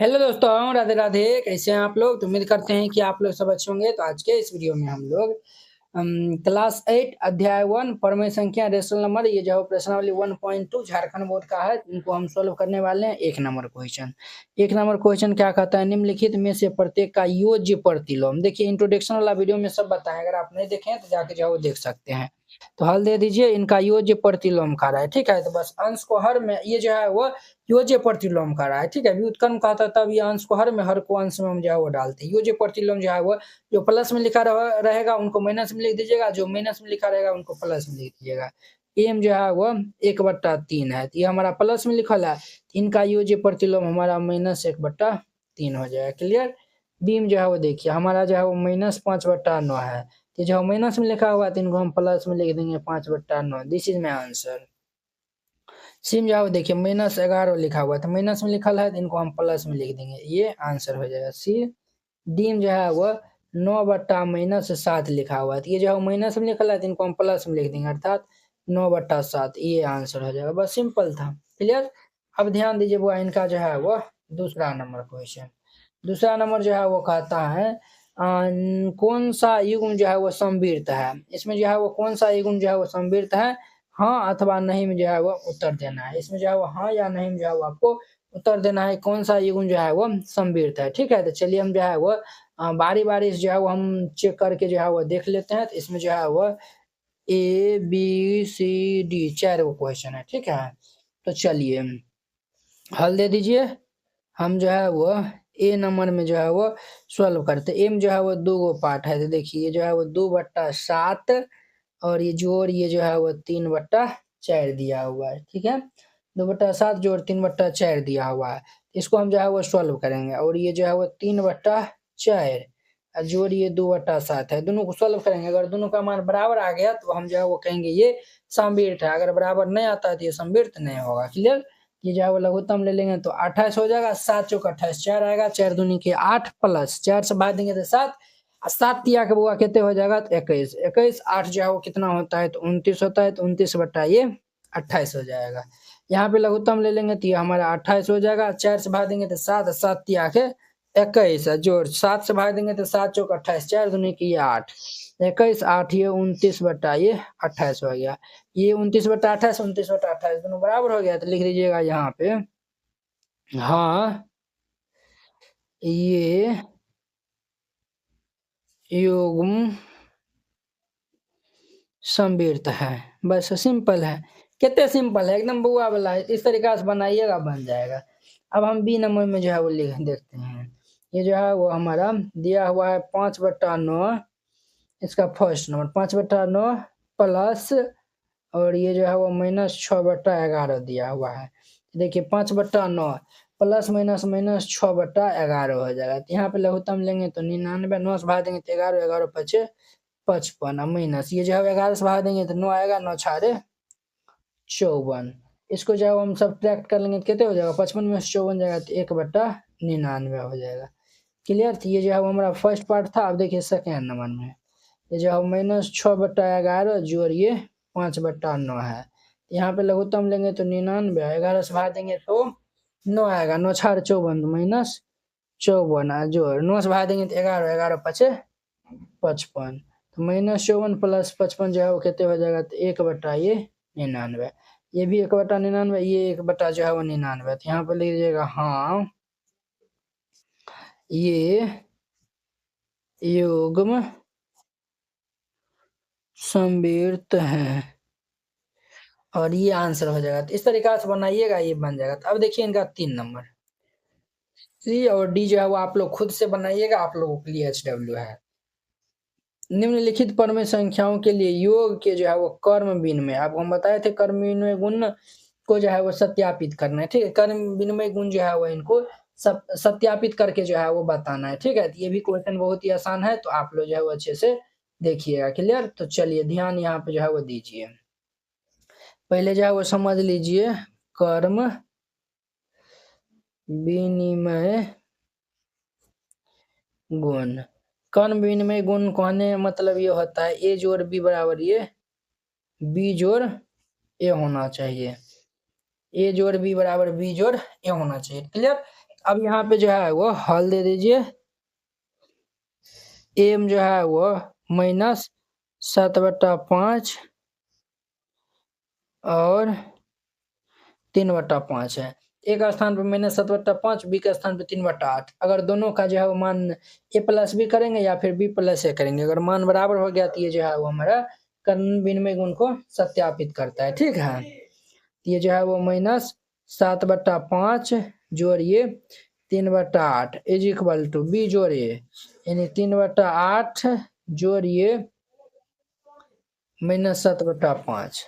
Hello दोस्तों, राधे राधे। कैसे हैं आप लोग? तो उम्मीद करते हैं कि आप लोग सब अच्छे होंगे। तो आज के इस वीडियो में हम लोग क्लास 8 अध्याय 1 परमेय संख्या रेशनल नंबर, ये जो प्रश्नावली 1.2 झारखंड बोर्ड का है, इनको हम सोल्व करने वाले हैं। एक नंबर क्वेश्चन क्या कहता है? निम्नलिखित में से प्रत्येक का योज्य प्रतिलोम। देखिए, इंट्रोडक्शन वाला वीडियो में सब बताएं, अगर आप नहीं देखें तो जाके जो देख सकते हैं। तो हल दे दीजिए, इनका योज्य प्रतिलोम खा रहा है। ठीक है, तो बस अंश को हर में, ये जो है वो योज्य प्रतिलोम का रहा है। ठीक है, व्युत्क्रम का था तब ये अंश को हर में, हर को अंश में हम जो है वो डालते हैं। योज्य प्रतिलोम जो है वो जो प्लस में लिखा रहेगा उनको माइनस में लिख दीजिएगा, जो माइनस में लिखा रहेगा उनको प्लस में लिख दीजिएगा। एम जो है वो 1/3 है, ये हमारा प्लस में लिखल है। इनका योज्य प्रतिलोम हमारा -1/3 हो जाएगा। क्लियर। बीम जो है वो देखिए हमारा जो है वो -5/9 है, तो जो माइनस में लिखा हुआ है तो इनको हम प्लस में लिख देंगे 5/9। This is my answer. SIM जाओ, देखिए -11 लिखा हुआ है तो माइनस में लिखा है तो इनको हम प्लस में लिख देंगे, ये आंसर हो जाएगा सी। डीम जो है वो 9/-7 लिखा हुआ है तो ये जो है माइनस में लिखा है तो इनको हम प्लस में लिख देंगे, अर्थात 9/7, ये आंसर हो जाएगा। बस सिंपल था। क्लियर। अब ध्यान दीजिए, वो इनका जो है वो दूसरा नंबर क्वेश्चन। दूसरा नंबर जो है वो कहता है कौन सा युग्म जो है वो समवर्त है। इसमें जो है वो कौन सा युग्म जो है वो समवर्त है, हाँ अथवा नहीं में जो है वो उत्तर देना है। इसमें जो है वो हाँ या नहीं में जो है वो आपको उत्तर देना है, कौन सा युग्म जो है वो समवर्त है। ठीक है, तो चलिए हम जो है वो बारी बारी से जो है वो हम चेक करके जो है वो देख लेते हैं। तो इसमें जो है वो ABCD 4 गो क्वेश्चन है। ठीक है, तो चलिए हल दे दीजिए। हम जो है वो ए नंबर में जो है वो सॉल्व करते। ए में जो है वो 2 गो पार्ट है, तो देखिए ये जो है वो 2/7 और ये जोड़, ये जो है वो 3/4 दिया हुआ है। ठीक है, 2/7 जोड़ 3/4 दिया हुआ है। इसको हम जो है वो सॉल्व करेंगे, और ये जो है वो 3/4 और जोड़ ये 2/7 है, दोनों को सॉल्व करेंगे। अगर दोनों का मान बराबर आ गया तो हम जो है वो कहेंगे ये समवर्त है। अगर बराबर नहीं आता है तो ये समवर्त नहीं होगा। क्लियर। ये जो है वो लघुत्तम ले लेंगे तो 28 हो जाएगा। 7 चौक 28, 4 आएगा, 4 दूनी के 8 प्लस 4 से भाग देंगे तो 7, 7 तिया के बुआ कितने हो जाएगा तो 21, 21 8 जो है वो कितना होता है तो 29 होता है, तो 29/28 हो जाएगा। यहाँ पे लघुत्तम ले लेंगे तो ये हमारा 28 हो जाएगा। 4 से भाग देंगे तो 7, 7 तिया के 21 जोड़ 7 से भाग देंगे तो 7 चौक 28, 4 दूनी की 8, 21 8 ये 29/28 हो गया। ये 29/28, 29/28 दोनों बराबर हो गया, तो लिख दीजिएगा यहाँ पे हाँ ये युग्म समवर्त है। बस सिंपल है। कितने सिंपल है, एकदम बुआ वाला है। इस तरीका से बनाइएगा, बन जाएगा। अब हम बी नंबर में जो है वो लिख देखते हैं। ये जो है वो हमारा दिया हुआ है 5/9, इसका फर्स्ट नंबर 5/9 प्लस, और ये जो है वो -6/11 दिया हुआ है। देखिए 5/9 प्लस माइनस माइनस 6/11 हो जाएगा। तो यहाँ पे लघुत्तम लेंगे तो 99, 9 से भाग देंगे तो 11, 11 पचे 55, माइनस ये जो है 11 से भाग देंगे तो 9 आएगा, 9 छारे 54। इसको जो है हम सब्ट्रैक्ट कर लेंगे तो कितने हो जाएगा, 55 में से 54 जाएगा तो 1/99 हो जाएगा। क्लियर। तो ये जो है हमारा फर्स्ट पार्ट था। अब देखिए सेकेंड नंबर में ये जो है -6/11 जोड़ ये 5/9 है। यहाँ पे लघुत्तम लेंगे तो 99, 11 से भाग देंगे तो 9 आएगा, 9 छार 54 -54 जोड़ 9 से भाग देंगे तो 11, 11 पचे 55, तो -54 प्लस 55 जो है वो कितने हो जाएगा तो 1/99। ये भी 1/99, ये 1 जो है वो 99। तो यहाँ पे लिख दीजिएगा हाँ ये युग्म समवर्त है, और ये आंसर हो जाएगा। तो इस तरीका से बनाइएगा, ये बन जाएगा। तो अब देखिए इनका 3 नंबर, सी और डी जो है वो आप लोग खुद से बनाइएगा, आप लोगों के लिए HW है। निम्नलिखित परमेय संख्याओं के लिए योग के जो है वो कर्म विनिमय, आपको हम बताए थे कर्म विनिमय गुण को जो है वो सत्यापित करना है। ठीक है, कर्म विनिमय गुण जो है वो इनको सत्यापित करके जो है वो बताना है। ठीक है, तो ये भी क्वेश्चन बहुत ही आसान है, तो आप लोग जो है वो अच्छे से देखिएगा। क्लियर। तो चलिए ध्यान यहाँ पे जो है वो दीजिए। पहले जो है वो समझ लीजिए कर्म विनिमय गुण। कर्म विनिमय गुण कहने मतलब ये होता है ए जोड़ बी बराबर ये बी जोड़ ए होना चाहिए। ए जोड़ बी बराबर बी जोड़ ए होना चाहिए। क्लियर। अब यहाँ पे जो है वो हल दे दीजिए। एम जो है वो -7/5 और 3/5 है। एक स्थान पे -7/5, बी के स्थान पे 3/8। अगर दोनों का जो है वो मान ए प्लस बी करेंगे या फिर बी प्लस ए करेंगे, अगर मान बराबर हो गया तो ये जो है वो हमारा कर्ण विनिमय गुण को सत्यापित करता है। ठीक है, ये जो है वो -7/5 जोड़िए 3/8 इज इक्वल टू बी जोड़िए, यानी 3/8 जोड़िए -7/5।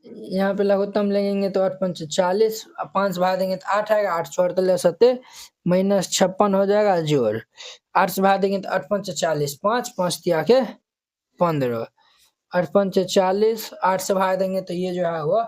यहाँ पे लघुत्तम लेंगे तो 8×5 = 40, 5 भाग देंगे तो 8 आएगा, 8 छोड़ तो ले सकते -56 हो जाएगा जोड़। 8 से भाग देंगे तो 8×5 = 40, 5 तिया के 15, 8×5 = 40, 8 से भाग देंगे तो ये जो है वो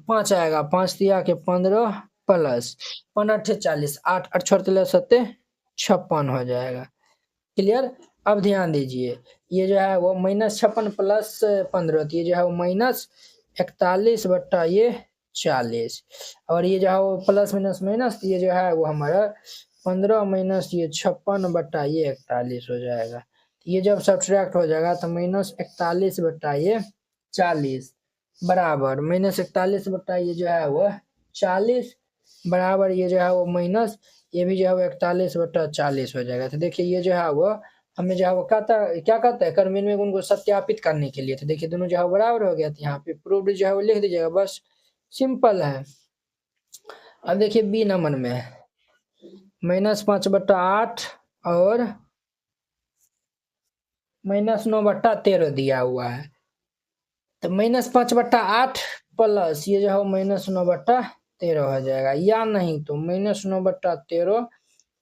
5 आएगा, 5 तिया के 15 प्लस 5×8 = 40, 8 8 छोड़ तो ले सकते 56 हो जाएगा। क्लियर। अब ध्यान दीजिए, ये जो है वो -56 प्लस 15, तो ये जो है वो -41/40, और ये जो है वो प्लस माइनस माइनस, ये जो है वो हमारा 15 माइनस ये 56/41 हो जाएगा। ये जब सब्ट्रैक्ट हो जाएगा तो -41/40 बराबर -41 जो है वो 40 बराबर, ये जो है वो माइनस ये भी जो है वो 41/40 हो जाएगा। तो देखिए ये जो है वो हमें जो है वो क्या कहता है, कर्ण विनिमय गुण को सत्यापित करने के लिए। तो देखिए दोनों जो है बराबर हो गया, तो यहाँ पे प्रूव्ड जो है वो लिख दीजिएगा, बस सिंपल है। अब देखिए बी नंबर में -5/8 और -9/13 दिया हुआ है। तो -5/8 प्लस ये जो है -9/13 हो जाएगा, या नहीं तो -9/13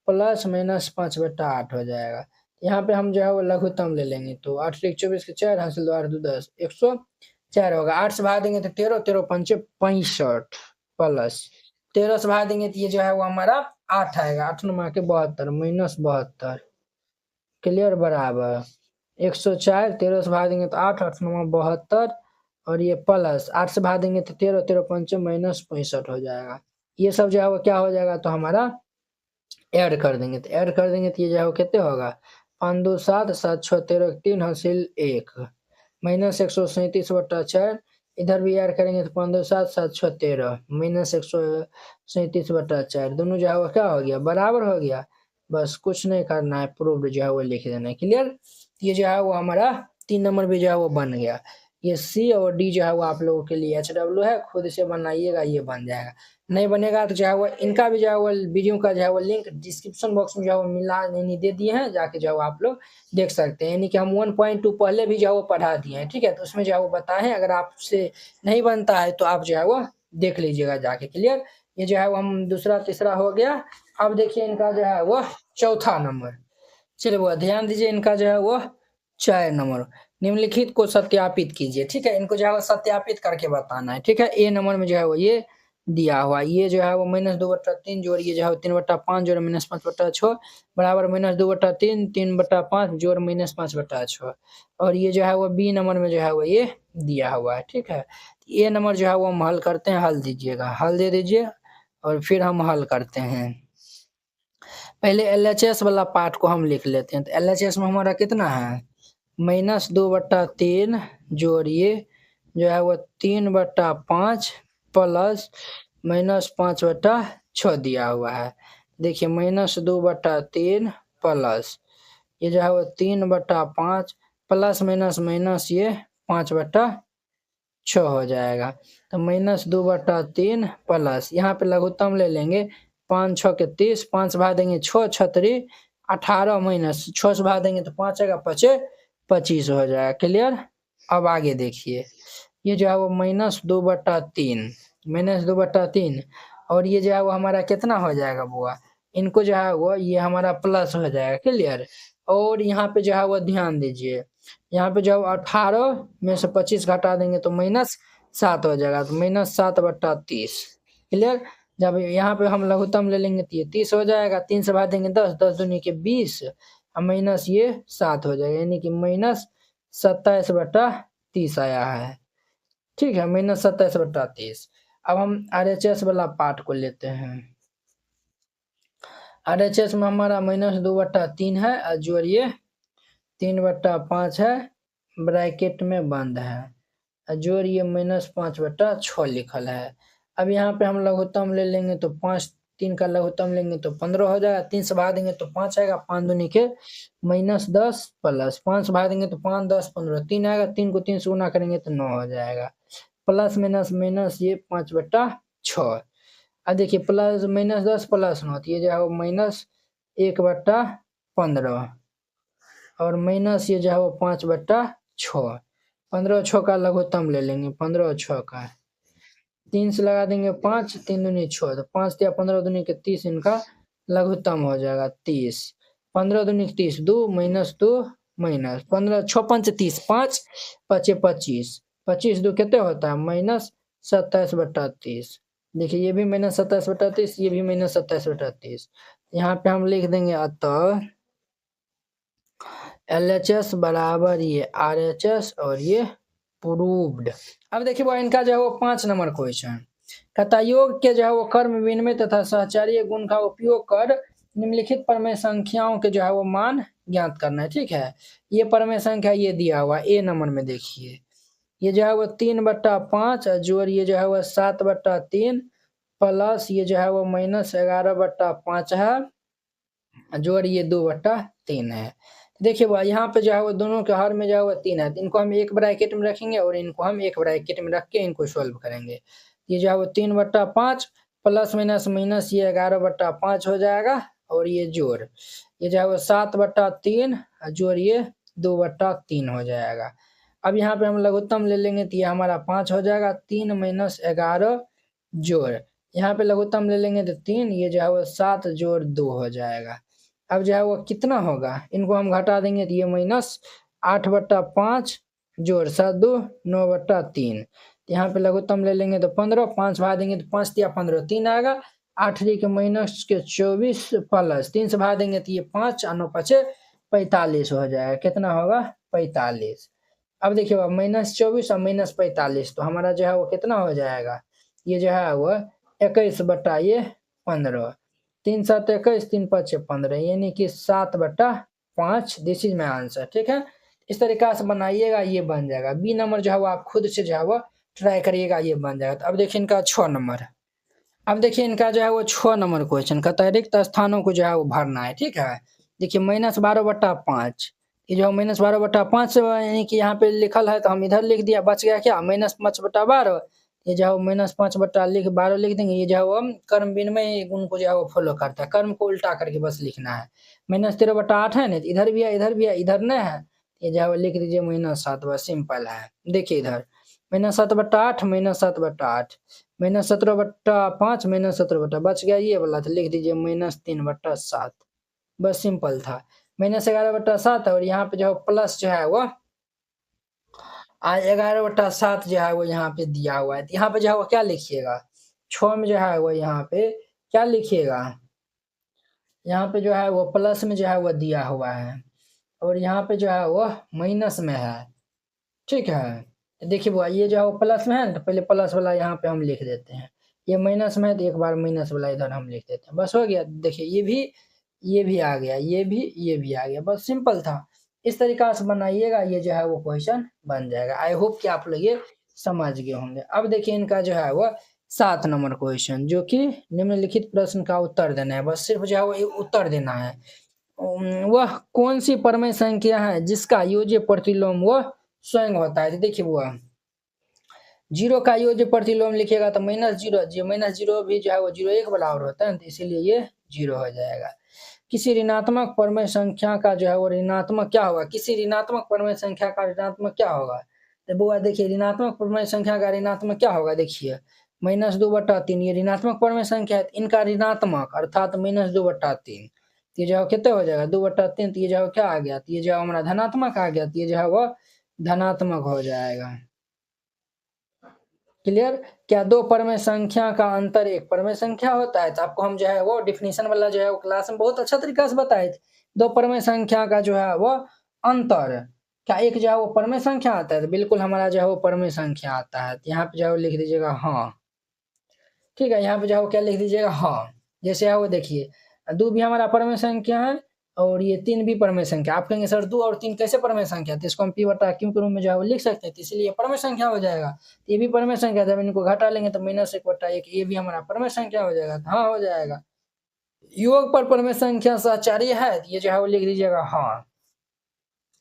प्लस -5/8 हो जाएगा। यहाँ पे हम जो है वो लघुत्तम ले लेंगे, तो 8 × 1 = 24 के 4 हासिल 2 8 2 10 104 होगा। 8 से भाग देंगे तो 13 13 5 65 प्लस 13 से भाग देंगे तो ये जो है वो हमारा 8 आएगा, 8 9 के 72 -72। क्लियर, बराबर 104, 13 से भाग देंगे तो 8 8 9 72, और ये प्लस 8 से भाग देंगे तो 13 13 5 -65 हो जाएगा। ये सब जो है वो क्या हो जाएगा, तो हमारा ऐड कर देंगे, तो ऐड कर देंगे तो ये जो है वो कितने होगा, 5 2 7 7 6 13 3 हासिल 1 -137/4। इधर भी ऐड करेंगे तो 5 2 7 7 6 13 -137/4, दोनों जो है वो क्या हो गया, बराबर हो गया। बस कुछ नहीं करना है, प्रूव्ड जो है वो लिख देना है। क्लियर। ये जो है वो हमारा 3 नंबर भी जो है वो बन गया। ये सी और डी जो है वो आप लोगों के लिए HW है, खुद से बनाइएगा, ये बन जाएगा। नहीं बनेगा तो जो है वो इनका भी जो है वो वीडियो का जो है वो लिंक डिस्क्रिप्शन बॉक्स में जो है वो मिला नहीं दे दिए हैं, जाके जो है वो आप लोग देख सकते हैं। यानी कि हम 1.2 पहले भी जो है वो पढ़ा दिए हैं, ठीक है, तो उसमें जो है वो बताए, अगर आपसे नहीं बनता है तो आप जो है वो देख लीजिएगा जाके। क्लियर। ये जो है वो हम दूसरा तीसरा हो गया। अब देखिए इनका जो है वो चौथा नंबर, चलिए वो ध्यान दीजिए, इनका जो है वो 4 नंबर, निम्नलिखित को सत्यापित कीजिए। ठीक है, इनको जो है वो सत्यापित करके बताना है। ठीक है, ए नंबर में जो है वो ये दिया हुआ, ये जो है वो -2/3 जोड़ ये जो है 3/5 जोड़ -5/6 बराबर -2/3 3/5 जोड़ -5/6, और ये जो है वो बी नंबर में जो है वो ये दिया हुआ है। ठीक है, ए नंबर जो है वो हम हल करते हैं, हल दीजिएगा, हल दे दीजिए और फिर हम हल करते हैं। पहले LHS वाला पार्ट को हम लिख लेते हैं। तो LHS में हमारा कितना है, -2/3 जोड़िए जो है वो 3/5 प्लस -5/6 दिया हुआ है। देखिए -2/3 प्लस ये जो है वो 3/5 प्लस माइनस माइनस ये 5/6 हो जाएगा। तो -2/3 प्लस यहाँ पे लघुत्तम ले लेंगे, 5 6 के 30, 5 भाग देंगे 6 छतरी 18 माइनस 6 से भाग देंगे तो 5 आएगा 5 25 हो जाएगा। क्लियर। अब आगे देखिए, ये जो है वो -2/3 और ये जो है वो हमारा कितना हो जाएगा बुआ, इनको जो है वो ये हमारा प्लस हो जाएगा। क्लियर। और यहाँ पे जो है वो ध्यान दीजिए, यहाँ पे जो 18 में से 25 घटा देंगे तो -7 हो जाएगा, तो -7/30। क्लियर। जब यहाँ पे हम लघुत्तम ले लेंगे तो ये 30 हो जाएगा, 3 से भाग देंगे 10 10 दूनी के 20 और माइनस ये 7 हो जाएगा, यानी कि -27/30 आया है। ठीक है, -27/30। अब हम RHS वाला पार्ट को लेते हैं। RHS में हमारा -2/3 है और जोड़िए 3/5 है, ब्रैकेट में बंद है, जोड़िए -5/6 लिखल है। अब यहाँ पे हम लघुत्तम ले लेंगे तो 5, 3 का लघुत्तम लेंगे तो 15 हो जाएगा, 3 से भाग देंगे तो 5 आएगा, 5 दूनी के -10 प्लस 5 से भाग देंगे तो 5, 10, 15, 3 आएगा, 3 को 3 से गुना करेंगे तो 9 हो जाएगा, प्लस माइनस माइनस ये 5/6। अब देखिए प्लस -10 प्लस 9 तो ये जो है वो -1/15 और माइनस ये जो है वो 5/6। 15 6 का लघुत्तम ले लेंगे, 15 6 का 3 से लगा देंगे 5, 3 दूनी 6 तो 5 या 15 दूनी के 30 इनका लघुत्तम हो जाएगा 30। 15 दूनी 30, 2 -2 माइनस 15 6 5 30, 5 5 25, 25 2 कितने होता है -27/30। देखिए ये भी -27/30, ये भी -27/30। यहाँ पे हम लिख देंगे अतः LHS बराबर ये RHS और ये प्रूव्ड। अब देखिए वो इनका जो है वो 5 नंबर क्वेश्चन कहता योग के जो है वो कर्म विनिमय तथा सहचार्य गुण का उपयोग कर निम्नलिखित परमेय संख्याओं के जो है वो मान ज्ञात करना है। ठीक है, ये परमेय संख्या ये दिया हुआ ए नंबर में देखिए, ये जो है वो 3/5 जोड़ ये जो है वो 7/3 प्लस ये जो है वो -11/5 है, जोड़ ये 2/3 है। देखिए भाई यहाँ पे जो है वो दोनों के हर में जो है वो 3 है, तो इनको हम एक ब्रैकेट में रखेंगे और इनको हम एक ब्रैकेट में रख के इनको सोल्व करेंगे। ये जो है वो 3/5 प्लस माइनस माइनस ये 11/5 हो जाएगा और ये जोड़ ये जो है वो 7/3 जोड़ ये 2/3 हो जाएगा। अब यहाँ पे हम लघुत्तम ले लेंगे तो ये हमारा 5 हो जाएगा, 3 - 11 जोड़ यहाँ पे लघुत्तम ले लेंगे तो 3, ये जो है वो 7 जोड़ 2 हो जाएगा। अब जो है वो कितना होगा, इनको हम घटा देंगे तो ये -8/5 जोड़ 7 2 9/3। यहाँ पे लघुत्तम ले लेंगे तो 15, 5 भाग देंगे तो 5 या 15 3 आएगा, 8 के -24 प्लस 3 से भाग देंगे तो ये 5 और 9 5 45 हो जाएगा। कितना होगा 45। अब देखिए -24 और -45 तो हमारा जो है वो कितना हो जाएगा, ये जो है वो 21/15, 3 7 21, 3 5 15 यानी कि 7/5। This is my answer. ठीक है, इस तरीका से बनाइएगा, ये बन जाएगा। बी नंबर जो है वो आप खुद से जो है वो ट्राई करिएगा, ये बन जाएगा। तो अब देखिए इनका 6 नंबर, अब देखिए इनका जो है वो 6 नंबर क्वेश्चन कहता है रिक्त स्थानों को जो है वो भरना है। ठीक है, देखिए -12/5, ये जो -12/5 यानी कि यहाँ पे लिखल है तो हम इधर लिख दिया, बच गया क्या -5/12। ये जो है -5/12 लिख देंगे। ये जो है वो कर्म विनिमय गुण को जो है वो फॉलो करता है, कर्म को उल्टा करके बस लिखना है। -13/8 है ना, इधर भी है इधर भी है, इधर नहीं है, ये जो है वो लिख दीजिए -7, बस सिंपल है। देखिए इधर -7/8 -7/8 -17/5 -17 बच गया ये वाला, तो लिख दीजिए -3/7, बस सिंपल था। -11/7 और यहाँ पे जो प्लस जो है वो 11/7 जो है वो यहाँ पे दिया हुआ है। यहाँ पे जो है वो क्या लिखिएगा, 6 में जो है वो यहाँ पे क्या लिखिएगा, यहाँ पे जो है वो प्लस में जो है वो दिया हुआ है और यहाँ पे जो है वो माइनस में है। ठीक है, देखिए बुआ ये जो है वो प्लस में है तो पहले प्लस वाला यहाँ पे हम लिख देते हैं, ये माइनस में है तो एक बार माइनस वाला इधर हम लिख देते हैं, बस हो गया। देखिए ये भी आ गया, ये भी आ गया, बस सिंपल था। इस तरीका से बनाइएगा, ये जो है वो क्वेश्चन बन जाएगा। आई होप कि आप लोग ये समझ गए होंगे। अब देखिए इनका जो है वो 7 नंबर क्वेश्चन, जो कि निम्नलिखित प्रश्न का उत्तर देना है, बस सिर्फ जो है वो उत्तर देना है। वह कौन सी परमेय संख्या है जिसका योज्य प्रतिलोम वह स्वयं होता है। तो देखिए वो 0 का योज्य प्रतिलोम लिखिएगा तो -0, -0 भी जो है वो 0 एक बराबर होता है, तो इसीलिए ये 0 हो जाएगा। किसी ऋणात्मक परमेय संख्या का जो है वो ऋणात्मक क्या होगा, किसी ऋणात्मक परमेय संख्या का ऋणात्मक क्या होगा। तो बुआ देखिए ऋणात्मक परमेय संख्या का ऋणात्मक क्या होगा, देखिए -2/3, ये ऋणात्मक परमेय संख्या है, इनका ऋणात्मक अर्थात -2/3, ये जो कितने हो जाएगा 2/3, तो ये जो क्या आ गया, तो ये जो हमारा धनात्मक आ गया, तो ये जो है वो धनात्मक हो जाएगा। क्लियर, क्या दो परमेय संख्या का अंतर एक परमेय संख्या होता है। तो आपको हम जो है वो डिफिनेशन वाला जो है वो क्लास में बहुत अच्छा तरीका से बताए थे। दो परमेय संख्या का जो है वो अंतर, क्या एक जो है वो परमेय संख्या आता है, तो बिल्कुल हमारा जो है वो परमेय संख्या आता है। तो यहाँ पे जो है लिख दीजिएगा हाँ। ठीक है, यहाँ पे जो है क्या लिख दीजिएगा हाँ। जैसे है वो देखिए 2 भी हमारा परमेय संख्या है और ये 3 भी परमेय संख्या। आप कहेंगे सर 2 और 3 कैसे परमेय संख्या, तो इसको हम p बटा q के रूप में जो है वो लिख सकते हैं, तो इसलिए परमेय संख्या हो जाएगा। तो ये भी परमेय संख्या, जब इनको घटा लेंगे तो -1 बटा 1, ये भी हमारा परमेय संख्या हो जाएगा। हाँ हो जाएगा। योग पर परमेय संख्या सहचारी है, ये जो है वो लिख दीजिएगा हाँ।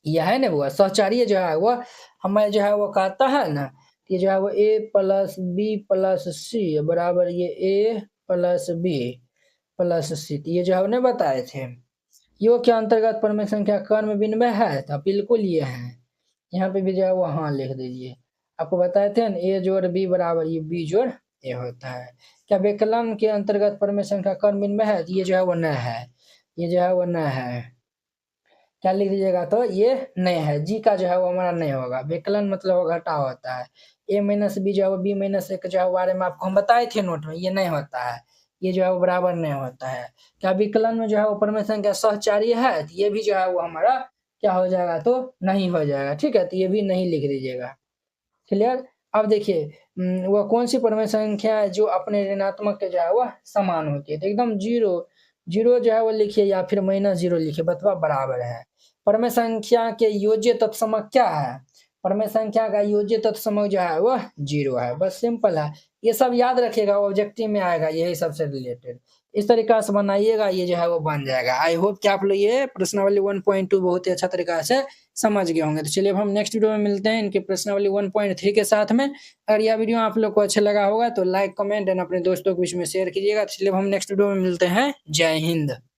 यह है ना वो सहचारी जो है वो हमें जो है वो कहता है ना, ये जो है वो a प्लस बी प्लस सी बराबर ये a प्लस बी प्लस सी, ये जो है उन्हें बताए थे। योग के अंतर्गत परमेय संख्या कर्ण में विनिमय है, तो बिल्कुल ये है। यहाँ पे भी जो है वो हाँ लिख दीजिए। आपको बताए थे ना a जोड़ b बराबर ये b जोड़ a होता है। क्या विकलन के अंतर्गत परमेय संख्या कर्ण विनिमय है, ये जो है वो न है, ये जो है वो न है। क्या लिख दीजिएगा, तो ये नहीं है, जी का जो है वो हमारा नहीं होगा। विकलन मतलब वो घटा होता है। a माइनस बी जो है वो b माइनस a के जो है बारे में आपको हम बताए थे नोट में, ये नहीं होता है, ये जो है वो बराबर नहीं होता है। क्या विकलन में जो है वो परमेय संख्या सहचारी है, तो ये भी जो है वो हमारा क्या हो जाएगा, तो नहीं हो जाएगा। ठीक है, तो ये भी नहीं लिख दीजिएगा। क्लियर। अब देखिए वह कौन सी परमेय संख्या है जो अपने ऋणात्मक के जो है वह समान होती है, तो एकदम जीरो जीरो जो है वो लिखिए या फिर -0 लिखिए, बतवा बराबर है। परमेय संख्या के योज्य तत्समक क्या है, परमेय संख्या का योज्य तत्समक जो है वह 0 है। बस सिंपल है, ये सब याद रखिएगा, ऑब्जेक्टिव में आएगा यही सबसे रिलेटेड। इस तरीका से बनाइएगा, ये जो है वो बन जाएगा। आई होप कि आप लोग ये प्रश्नावली 1.2 बहुत ही अच्छा तरीका से समझ गए होंगे। तो चलिए अब हम नेक्स्ट वीडियो में मिलते हैं इनके प्रश्नावली 1.3 के साथ में। अगर यह वीडियो आप लोग को अच्छा लगा होगा तो लाइक कमेंट एंड अपने दोस्तों के बीच में शेयर कीजिएगा। तो चलिए अब हम नेक्स्ट वीडियो में मिलते हैं। जय हिंद।